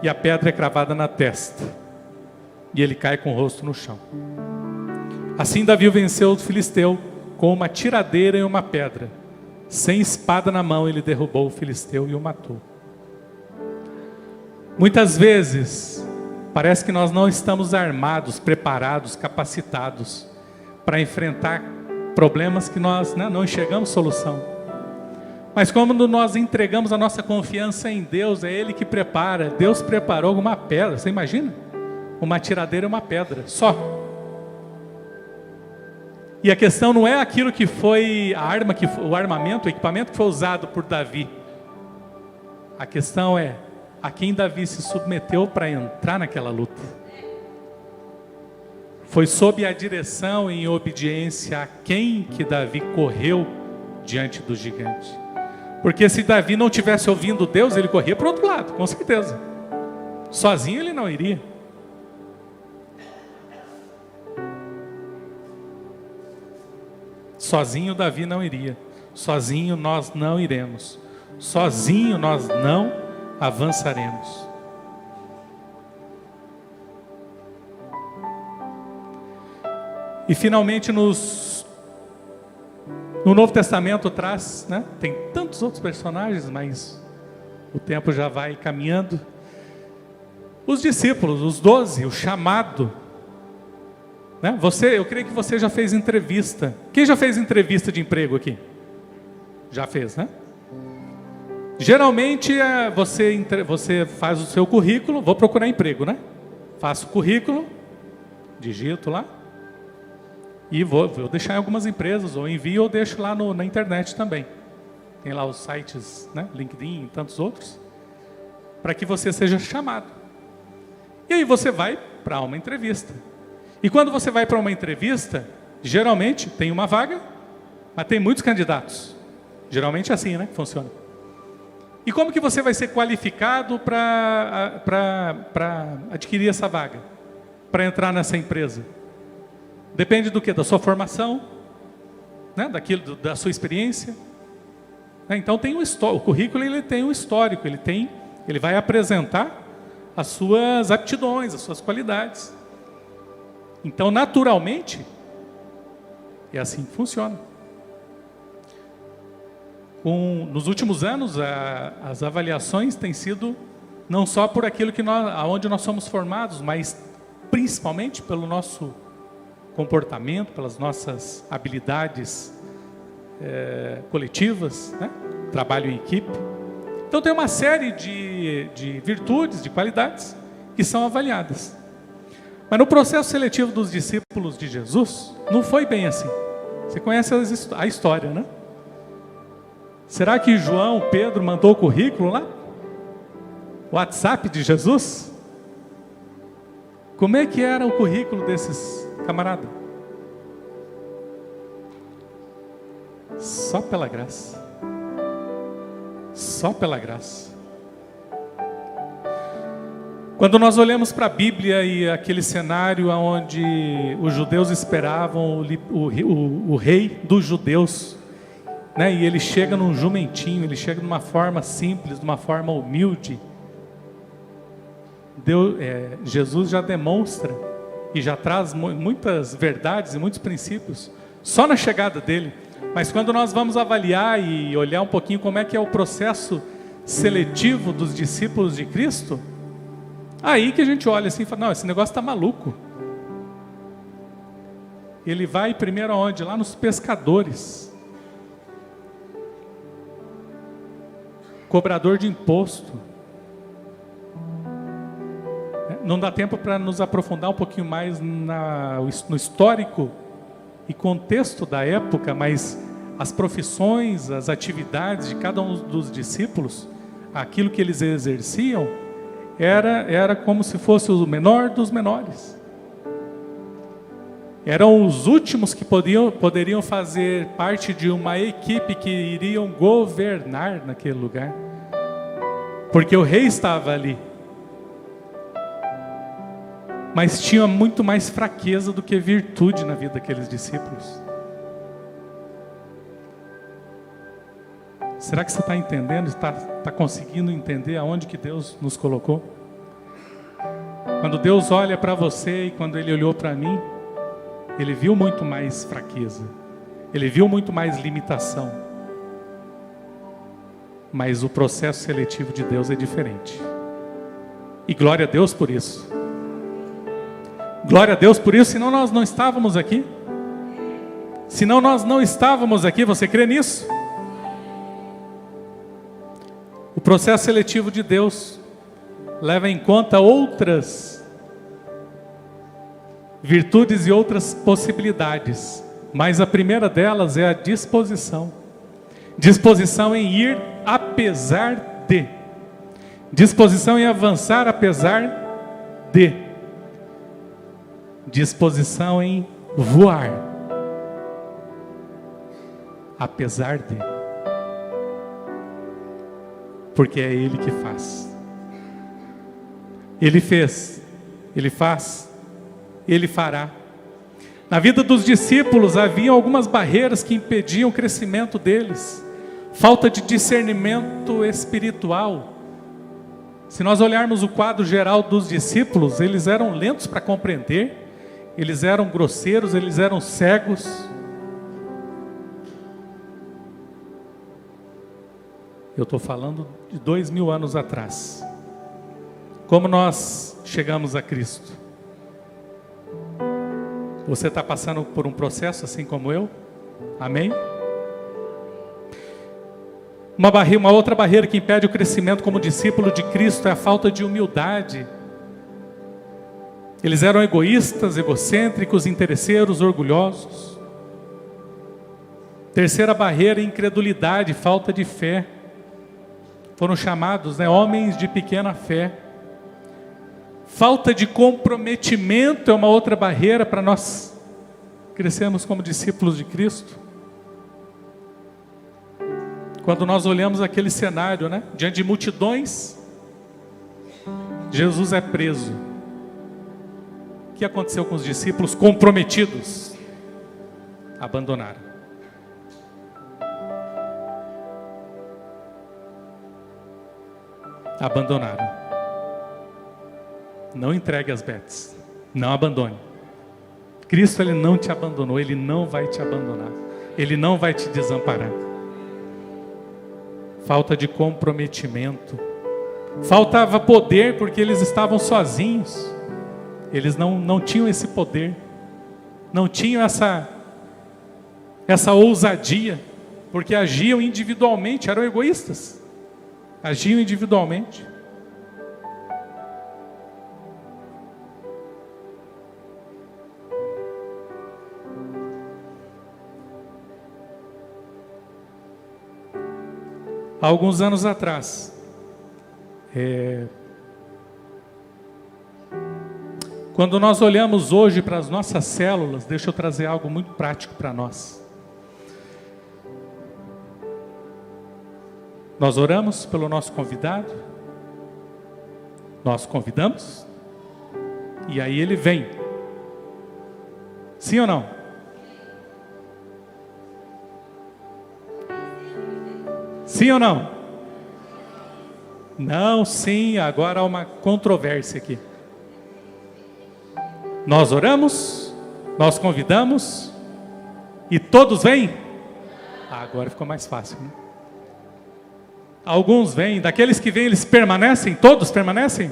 E a pedra é cravada na testa, e ele cai com o rosto no chão. Assim Davi venceu o filisteu com uma tiradeira e uma pedra. Sem espada na mão, ele derrubou o filisteu e o matou. Muitas vezes parece que nós não estamos armados, preparados, capacitados para enfrentar problemas que nós, né, não enxergamos solução. Mas quando nós entregamos a nossa confiança em Deus, é Ele que prepara. Deus preparou uma pedra, você imagina? Uma tiradeira e uma pedra, só. E a questão não é aquilo que foi o armamento, o equipamento que foi usado por Davi. A questão é a quem Davi se submeteu para entrar naquela luta. Foi sob a direção e em obediência a quem que Davi correu diante do gigante. Porque se Davi não tivesse ouvindo Deus, ele corria para o outro lado, com certeza. Sozinho ele não iria. Sozinho Davi não iria. Sozinho nós não iremos. Sozinho nós não avançaremos. E finalmente no Novo Testamento traz, né? Tem tantos outros personagens, mas o tempo já vai caminhando. Os discípulos, os 12, o chamado, né? Eu creio que você já fez entrevista. Quem já fez entrevista de emprego aqui? Já fez, né? Geralmente você faz o seu currículo, vou procurar emprego, né? Faço o currículo, digito lá, e vou deixar em algumas empresas, ou envio ou deixo lá na internet também. Tem lá os sites, né? LinkedIn e tantos outros, para que você seja chamado. E aí você vai para uma entrevista. E quando você vai para uma entrevista, geralmente tem uma vaga, mas tem muitos candidatos. Geralmente é assim, né, que funciona. E como que você vai ser qualificado para adquirir essa vaga? Para entrar nessa empresa? Depende do quê? Da sua formação, né? Da sua experiência. Então tem o currículo, ele tem um histórico, ele vai apresentar as suas aptidões, as suas qualidades. Então, naturalmente, é assim que funciona. Nos últimos anos, as avaliações têm sido não só por aquilo aonde nós somos formados, mas principalmente pelo nosso comportamento, pelas nossas habilidades coletivas, né? Trabalho em equipe. Então tem uma série de virtudes, de qualidades que são avaliadas. Mas no processo seletivo dos discípulos de Jesus, não foi bem assim. Você conhece a história, né? Será que João, Pedro mandou o currículo lá? O WhatsApp de Jesus? Como é que era o currículo desses camaradas? Só pela graça. Só pela graça. Quando nós olhamos para a Bíblia e aquele cenário onde os judeus esperavam o rei dos judeus, né? E ele chega num jumentinho, ele chega de uma forma simples, de uma forma humilde. Jesus já demonstra e já traz muitas verdades e muitos princípios só na chegada dele. Mas quando nós vamos avaliar e olhar um pouquinho como é que é o processo seletivo dos discípulos de Cristo, aí que a gente olha assim e fala, não, esse negócio está maluco. Ele vai primeiro aonde? Lá nos pescadores. Cobrador de imposto. Não dá tempo para nos aprofundar um pouquinho mais no histórico e contexto da época, mas as profissões, as atividades de cada um dos discípulos, aquilo que eles exerciam, era como se fosse o menor dos menores. Eram os últimos que poderiam fazer parte de uma equipe que iriam governar naquele lugar. Porque o rei estava ali. Mas tinha muito mais fraqueza do que virtude na vida daqueles discípulos. Será que você está entendendo? Está conseguindo entender aonde que Deus nos colocou? Quando Deus olha para você e quando Ele olhou para mim, Ele viu muito mais fraqueza. Ele viu muito mais limitação. Mas o processo seletivo de Deus é diferente. E glória a Deus por isso. Glória a Deus por isso, senão nós não estávamos aqui. Senão nós não estávamos aqui, você crê nisso? O processo seletivo de Deus leva em conta outras virtudes e outras possibilidades, mas a primeira delas é a disposição. Disposição em ir apesar de. Disposição em avançar apesar de. Disposição em voar apesar de. Porque é Ele que faz. Ele fez, Ele faz, Ele fará. Na vida dos discípulos havia algumas barreiras que impediam o crescimento deles. Falta de discernimento espiritual. Se nós olharmos o quadro geral dos discípulos, eles eram lentos para compreender, eles eram grosseiros, eles eram cegos. Eu estou falando de 2000 anos atrás. Como nós chegamos a Cristo? Você está passando por um processo assim como eu? Amém? Uma outra barreira que impede o crescimento como discípulo de Cristo é a falta de humildade. Eles eram egoístas, egocêntricos, interesseiros, orgulhosos. Terceira barreira, incredulidade, falta de fé. Foram chamados, homens de pequena fé. Falta de comprometimento é uma outra barreira para nós crescermos como discípulos de Cristo. Quando nós olhamos aquele cenário, diante de multidões, Jesus é preso. O que aconteceu com os discípulos comprometidos? Abandonaram. Abandonaram. Não entregue as betes. Não abandone. Cristo, Ele não te abandonou. Ele não vai te abandonar. Ele não vai te desamparar. Falta de comprometimento. Faltava poder porque eles estavam sozinhos. Eles não tinham esse poder. Não tinham essa ousadia. Porque agiam individualmente, eram egoístas. Agiam individualmente. Há alguns anos atrás, quando nós olhamos hoje para as nossas células, deixa eu trazer algo muito prático para nós. Nós oramos pelo nosso convidado, nós convidamos, e aí ele vem. Sim ou não? Sim ou não? Não, sim, agora há uma controvérsia aqui. Nós oramos, nós convidamos, e todos vêm? Agora ficou mais fácil, né? Alguns vêm, daqueles que vêm eles permanecem? Todos permanecem?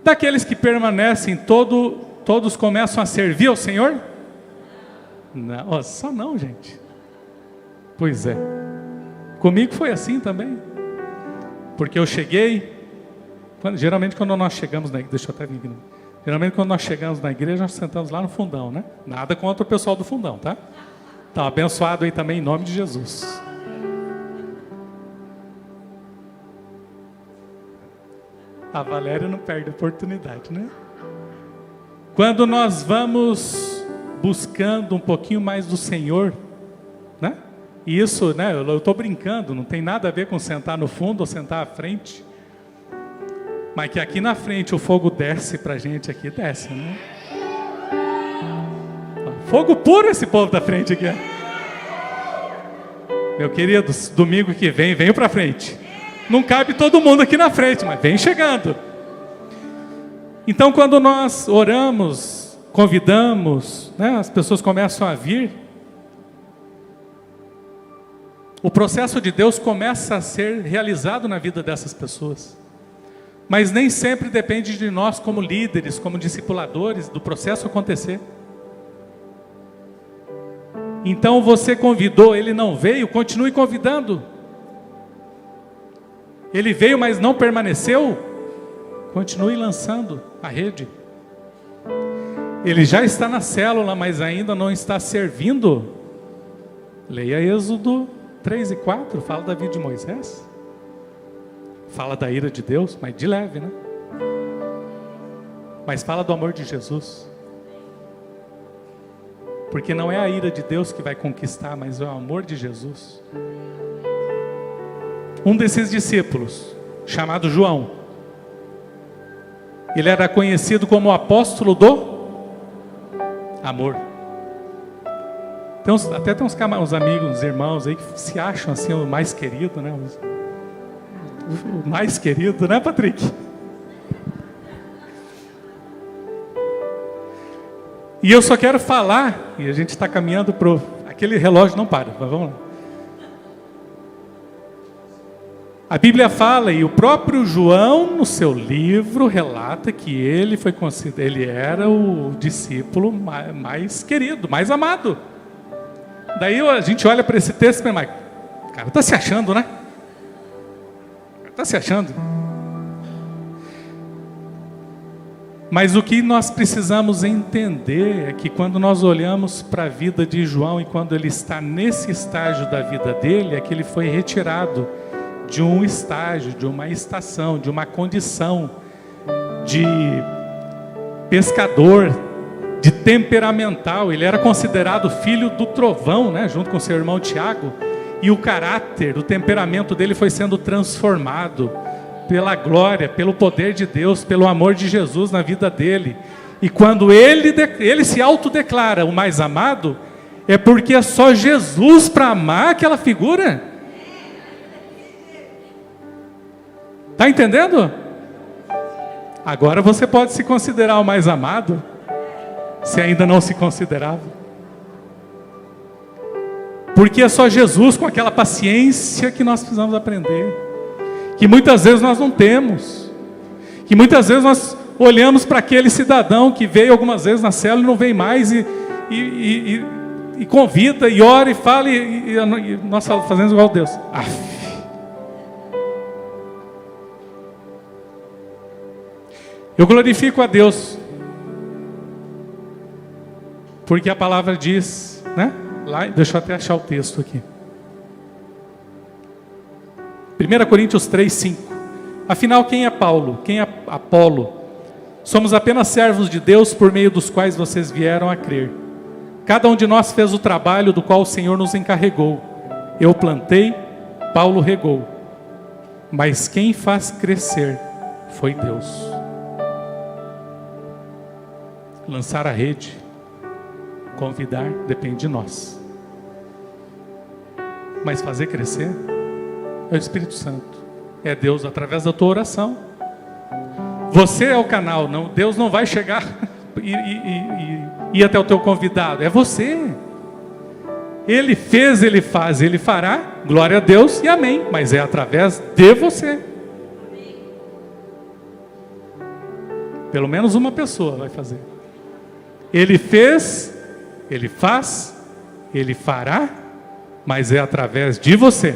Daqueles que permanecem, todos começam a servir ao Senhor? Não, só não, gente. Pois é. Comigo foi assim também. Porque eu cheguei, geralmente quando nós chegamos na igreja, deixa eu até vir aqui. Geralmente quando nós chegamos na igreja, nós sentamos lá no fundão, né? Nada contra o pessoal do fundão, tá? Então, abençoado aí também em nome de Jesus. A Valéria não perde a oportunidade, né? Quando nós vamos buscando um pouquinho mais do Senhor, né? E isso, né? Eu estou brincando, não tem nada a ver com sentar no fundo ou sentar à frente. Mas que aqui na frente o fogo desce pra gente aqui, desce, né? Fogo puro esse povo da frente aqui. Meu querido, domingo que vem, venham para frente. Não cabe todo mundo aqui na frente, mas vem chegando. Então, quando nós oramos, convidamos, né, as pessoas começam a vir. O processo de Deus começa a ser realizado na vida dessas pessoas. Mas nem sempre depende de nós como líderes, como discipuladores, do processo acontecer. Então você convidou, ele não veio, continue convidando. Ele veio, mas não permaneceu, continue lançando a rede. Ele já está na célula, mas ainda não está servindo. Leia Êxodo 3 e 4, fala da vida de Moisés. Fala da ira de Deus, mas de leve, né? Mas fala do amor de Jesus. Porque não é a ira de Deus que vai conquistar, mas é o amor de Jesus. Um desses discípulos, chamado João, ele era conhecido como o apóstolo do amor. Então, até tem uns amigos, uns irmãos aí que se acham assim o mais querido, né? O mais querido, né, Patrick? E eu só quero falar, e a gente está caminhando para aquele relógio não para, mas vamos lá. A Bíblia fala, e o próprio João, no seu livro, relata que ele era o discípulo mais querido, mais amado. Daí a gente olha para esse texto e pensa, mas o cara está se achando, né? Está se achando. Mas o que nós precisamos entender é que quando nós olhamos para a vida de João e quando ele está nesse estágio da vida dele, é que ele foi retirado de um estágio, de uma estação, de uma condição de pescador, de temperamental. Ele era considerado filho do trovão, né, junto com seu irmão Tiago, e o caráter, o temperamento dele foi sendo transformado pela glória, pelo poder de Deus, pelo amor de Jesus na vida dele. E quando ele se autodeclara o mais amado, é porque é só Jesus para amar aquela figura. Está entendendo? Agora você pode se considerar o mais amado, se ainda não se considerava. Porque é só Jesus com aquela paciência que nós precisamos aprender, que muitas vezes nós não temos, que muitas vezes nós olhamos para aquele cidadão que veio algumas vezes na célula e não vem mais, e convida, e ora, e fala, e nós fazemos igual a Deus. Eu glorifico a Deus, porque a palavra diz, né? Lá, deixa eu até achar o texto aqui. 1 Coríntios 3, 5. Afinal, quem é Paulo? Quem é Apolo? Somos apenas servos de Deus por meio dos quais vocês vieram a crer. Cada um de nós fez o trabalho do qual o Senhor nos encarregou. Eu plantei, Paulo regou. Mas quem faz crescer foi Deus. Lançar a rede, convidar, depende de nós. Mas fazer crescer é o Espírito Santo, é Deus através da tua oração. Você é o canal, não, Deus não vai chegar e ir até o teu convidado, é você. Ele fez, Ele faz, Ele fará, glória a Deus e amém, mas é através de você. Pelo menos uma pessoa vai fazer. Ele fez, Ele faz, Ele fará, mas é através de você.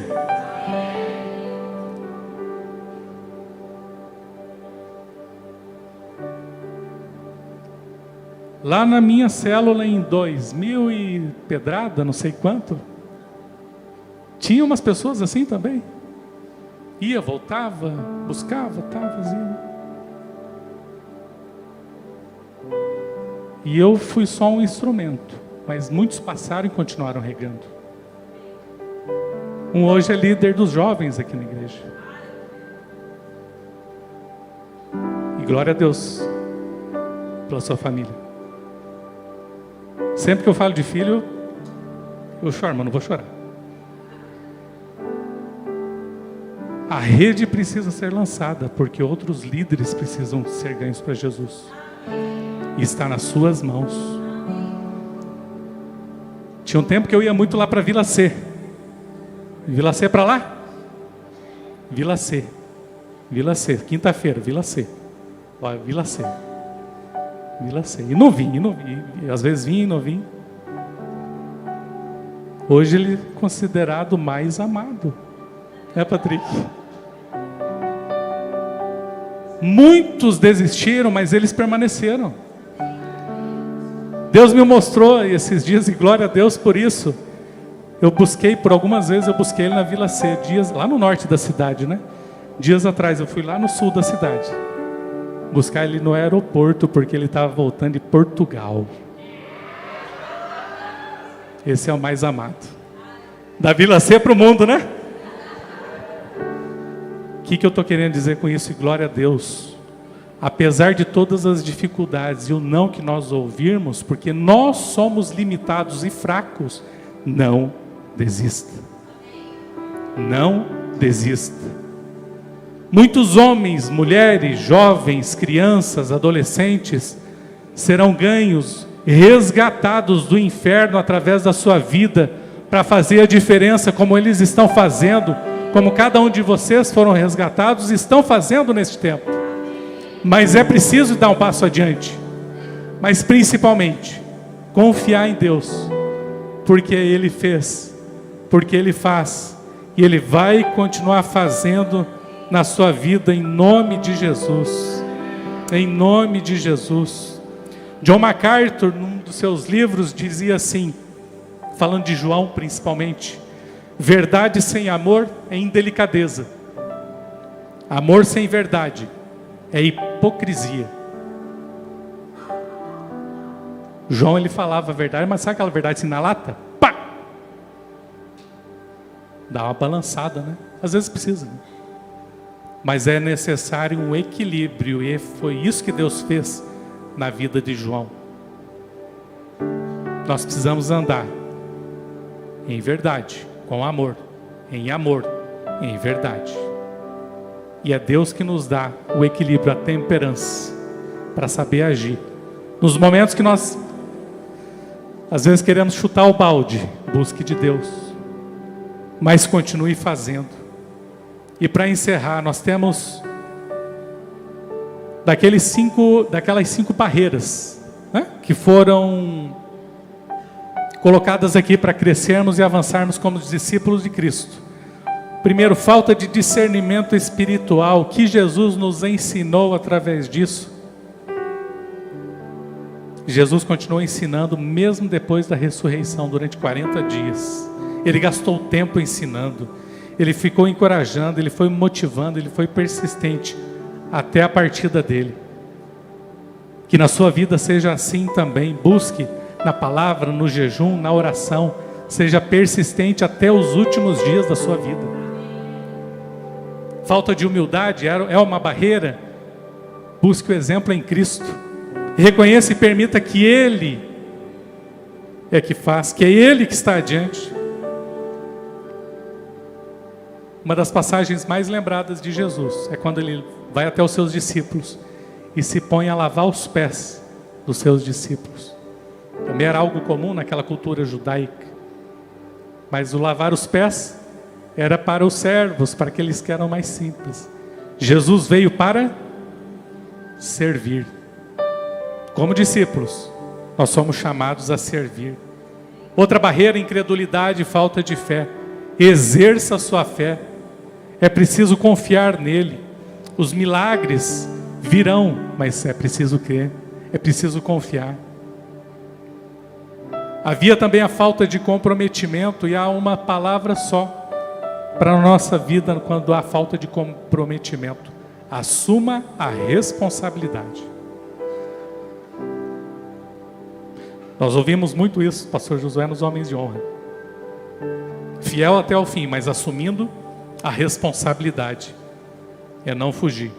Lá na minha célula em 2000 e pedrada, não sei quanto, tinha umas pessoas assim também. Ia, voltava, buscava, vazio. E eu fui só um instrumento, mas muitos passaram e continuaram regando. Um hoje é líder dos jovens aqui na igreja. E glória a Deus pela sua família. Sempre que eu falo de filho, eu choro, mas não vou chorar. A rede precisa ser lançada, porque outros líderes precisam ser ganhos para Jesus. E está nas suas mãos. Tinha um tempo que eu ia muito lá para Vila C. Vila C para lá? Vila C. Vila C, quinta-feira, Vila C. Ó, Vila C. Vila C. E não vim. E às vezes vim e não vim. Hoje ele é considerado mais amado. É, Patrick? Muitos desistiram, mas eles permaneceram. Deus me mostrou esses dias, e glória a Deus por isso. Por algumas vezes eu busquei ele na Vila C, lá no norte da cidade, né? Dias atrás eu fui lá no sul da cidade, buscar ele no aeroporto, porque ele estava voltando de Portugal. Esse é o mais amado. Da Vila C para o mundo, né? O que eu estou querendo dizer com isso? E glória a Deus. Apesar de todas as dificuldades e o não que nós ouvirmos, porque nós somos limitados e fracos, não desista. Não desista. Muitos homens, mulheres, jovens, crianças, adolescentes serão ganhos, resgatados do inferno através da sua vida, para fazer a diferença como eles estão fazendo, como cada um de vocês foram resgatados e estão fazendo neste tempo. Mas é preciso dar um passo adiante. Mas principalmente, confiar em Deus. porque Ele fez, porque Ele faz, e Ele vai continuar fazendo na sua vida, em nome de Jesus. Em nome de Jesus. John MacArthur, num dos seus livros, dizia assim, falando de João principalmente: verdade sem amor é indelicadeza. Amor sem verdade é hipocrisia. João, ele falava a verdade, mas sabe aquela verdade assim na lata? Pá! Dá uma balançada, né? Às vezes precisa, né? Mas é necessário um equilíbrio, e foi isso que Deus fez na vida de João. Nós precisamos andar em verdade, com amor, em verdade. E é Deus que nos dá o equilíbrio, a temperança, para saber agir. Nos momentos que nós, às vezes, queremos chutar o balde, busque de Deus, mas continue fazendo. E para encerrar, nós temos daquelas 5 barreiras, né, que foram colocadas aqui para crescermos e avançarmos como discípulos de Cristo. Primeiro, falta de discernimento espiritual. O que Jesus nos ensinou através disso? Jesus continuou ensinando mesmo depois da ressurreição, durante 40 dias. Ele gastou tempo ensinando. Ele ficou encorajando, ele foi motivando, ele foi persistente até a partida dele. Que na sua vida seja assim também. Busque na palavra, no jejum, na oração. Seja persistente até os últimos dias da sua vida. Falta de humildade é uma barreira. Busque o exemplo em Cristo. Reconheça e permita que Ele é que faz, que é Ele que está adiante. Uma das passagens mais lembradas de Jesus é quando Ele vai até os seus discípulos e se põe a lavar os pés dos seus discípulos. Também era algo comum naquela cultura judaica. Mas o lavar os pés era para os servos, para aqueles que eram mais simples. Jesus veio para servir. Como discípulos, nós somos chamados a servir. Outra barreira, incredulidade e falta de fé. Exerça a sua fé. É preciso confiar nele. Os milagres virão, mas é preciso crer. É preciso confiar. Havia também a falta de comprometimento, e há uma palavra só para a nossa vida quando há falta de comprometimento: assuma a responsabilidade. Nós ouvimos muito isso, pastor Josué, nos Homens de Honra. Fiel até o fim, mas assumindo a responsabilidade. É não fugir.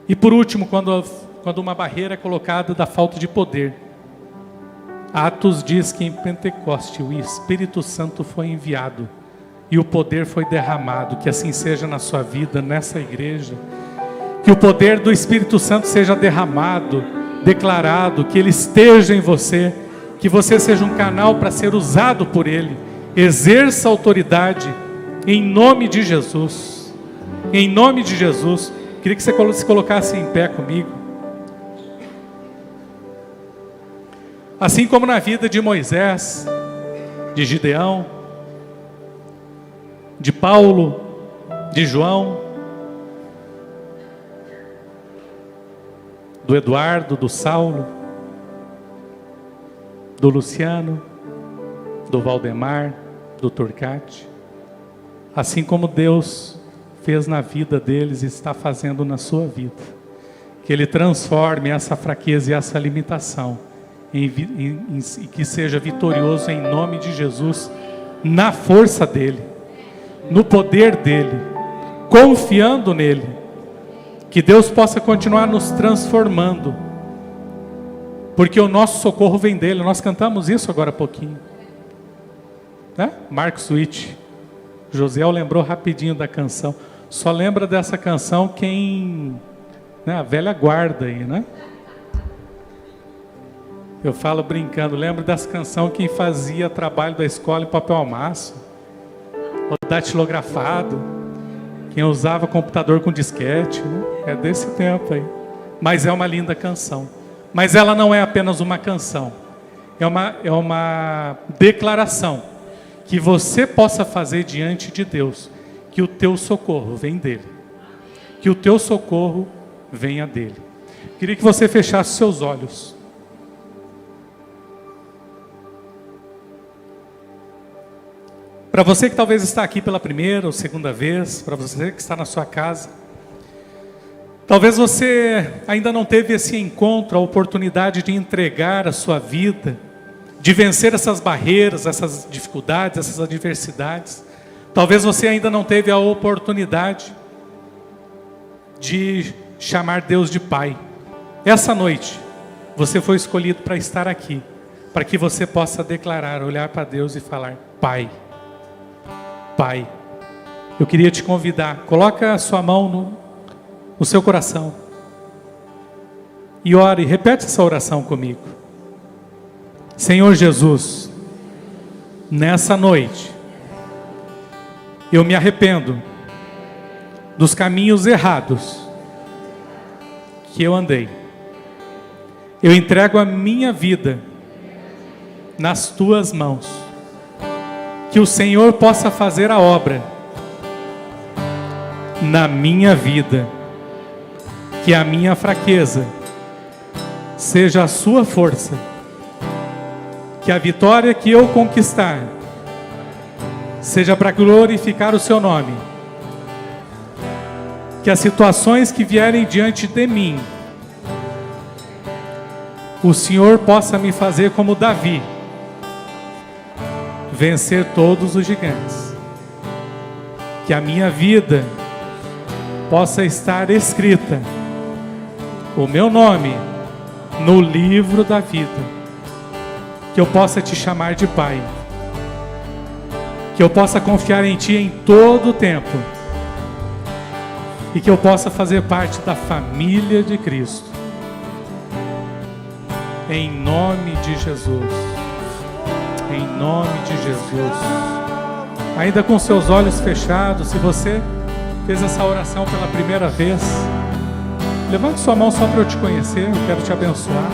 E por último, quando uma barreira é colocada da falta de poder. Atos diz que em Pentecoste o Espírito Santo foi enviado e o poder foi derramado. Que assim seja na sua vida, nessa igreja. Que o poder do Espírito Santo seja derramado, declarado, que Ele esteja em você, que você seja um canal para ser usado por Ele. Exerça autoridade em nome de Jesus. Em nome de Jesus. Queria que você se colocasse em pé comigo. Assim como na vida de Moisés, de Gideão, de Paulo, de João, do Eduardo, do Saulo, do Luciano, do Valdemar, do Turcati. Assim como Deus fez na vida deles e está fazendo na sua vida. Que Ele transforme essa fraqueza e essa limitação e que seja vitorioso em nome de Jesus, na força dEle, no poder dEle, confiando nele. Que Deus possa continuar nos transformando, porque o nosso socorro vem dEle. Nós cantamos isso agora há pouquinho, né? Marcos Witt, Josiel lembrou rapidinho da canção. Só lembra dessa canção quem, né, a velha guarda aí, né? Eu falo brincando, lembro dessa canção quem fazia trabalho da escola em papel amasso, ou datilografado, quem usava computador com disquete, né? É desse tempo aí. Mas é uma linda canção. Mas ela não é apenas uma canção. é uma declaração que você possa fazer diante de Deus, que o teu socorro vem dele. Que o teu socorro venha dele. Queria que você fechasse seus olhos. Para você que talvez está aqui pela primeira ou segunda vez, para você que está na sua casa, talvez você ainda não teve esse encontro, a oportunidade de entregar a sua vida, de vencer essas barreiras, essas dificuldades, essas adversidades. Talvez você ainda não teve a oportunidade de chamar Deus de Pai. Essa noite, você foi escolhido para estar aqui, para que você possa declarar, olhar para Deus e falar: Pai, Pai. Eu queria te convidar, coloca a sua mão no seu coração e ore, repete essa oração comigo. Senhor Jesus, nessa noite, eu me arrependo dos caminhos errados que eu andei. Eu entrego a minha vida nas tuas mãos. Que o Senhor possa fazer a obra na minha vida. Que a minha fraqueza seja a sua força. Que a vitória que eu conquistar seja para glorificar o seu nome. Que as situações que vierem diante de mim, o Senhor possa me fazer como Davi, vencer todos os gigantes. Que a minha vida possa estar escrita, o meu nome, no livro da vida. Que eu possa te chamar de Pai. Que eu possa confiar em Ti em todo o tempo. E que eu possa fazer parte da família de Cristo. Em nome de Jesus. Em nome de Jesus. Ainda com seus olhos fechados, se você fez essa oração pela primeira vez, levante sua mão só para eu te conhecer, eu quero te abençoar.